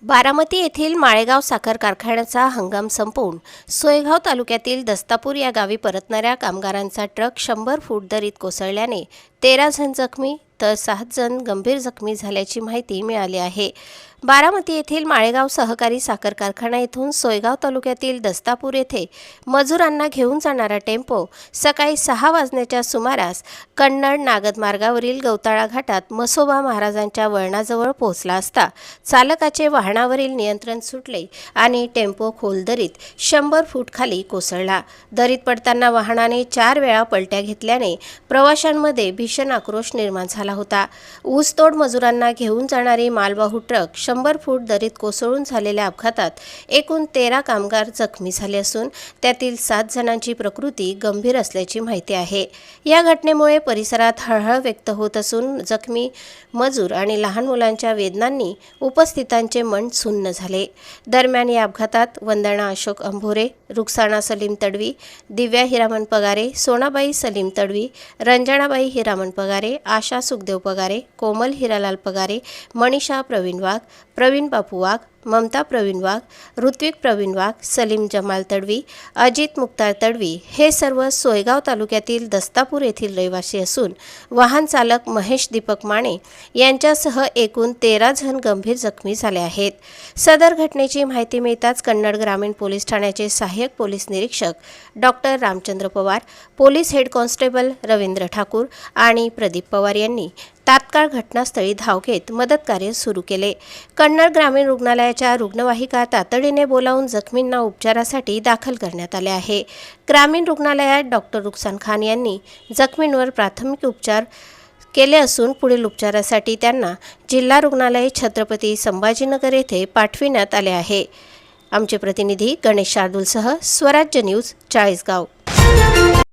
बारामती येथील माळेगाव साखर कारखान्याचा हंगाम संपवून सोयगाव तालुक्यातील दस्तापूर या गावी परतणाऱ्या कामगारांचा ट्रक 100 फूट दरीत कोसळल्याने 13 जण जखमी तर 7 जण गंभीर जखमी झाल्याची माहिती मिळाली आहे। बारामती येथील माळेगाव सहकारी साखर कारखाना येथून सोयगाव तालुक्यातील दस्तापूर येथे मजुरांना घेऊन जाणारा टेम्पो सकाळी 6 वाजण्याच्या सुमारास कन्नड नागद मार्गावरील गवताळा घाटात मसोबा महाराजांच्या वळणाजवळ पोहोचला असता चालकाचे वाहनावरील नियंत्रण सुटले आणि टेम्पो खोल दरीत 100 फूट खाली कोसळला। दरीत पडताना वाहनाने 4 वेळा पलट्या घेतल्याने प्रवाशांमध्ये भीषण आक्रोश निर्माण झाला होता। ऊसतोड मजुरांना घेऊन जाणारी मालवाहू ट्रक 100 फूट दरीत कोसळून झालेल्या अपघातात एकूण 13 कामगार जखमी झाले असून त्यातील 7 जणांची प्रकृती गंभीर असल्याची माहिती आहे। या घटनेमुळे परिसरात हळहळ व्यक्त होत असून जखमी मजूर आणि लहान मुलांच्या वेदनांनी उपस्थितांचे मन सुन्न झाले। दरम्यान या अपघातात वंदना अशोक अंभोरे, रुक्साना सलीम तडवी, दिव्या हिरामन पगारे, सोनाबाई सलीम तडवी, रंजनाबाई हिरामन पगारे, आशा सुखदेव पगारे, कोमल हिरालाल पगारे, मनीषा प्रवीण वाघ, प्रवीण बापू वाघ, ममता प्रवीण वाघ, ऋत्विक प्रवीण वाघ, सलीम जमाल तडवी, अजित मुक्तार तडवी हे सर्व सोयगाव तालुक्यातील दस्तापूर येथील रहिवासी असून वाहन चालक महेश दीपक माने यांच्यासह एकूण 13 जण गंभीर जखमी झाले आहेत। सदर घटनेची माहिती मिळताच कन्नड ग्रामीण पोलीस ठाण्याचे सहाय्यक पोलीस निरीक्षक doctor Ramchandra Pawar, police head constable Ravindra Thakur आणि प्रदीप पवार यांनी तात्काळ घटनास्थळी धाव घेत मदत कार्य सुरू केले। कन्नड ग्रामीण रुग्णालयाच्या रुग्णवाहिका तातडीने बोलावून जखमींना उपचारासाठी दाखल करण्यात आले आहे। ग्रामीण रुग्णालयात डॉक्टर रुखसान खान यांनी जखमींवर प्राथमिक उपचार केले असून पुढील उपचारासाठी त्यांना जिल्हा रुग्णालय छत्रपती संभाजीनगर येथे पाठविण्यात आले आहे। आमचे प्रतिनिधी गणेश शार्दूलसह स्वराज्य न्यूज, चाळीसगाव।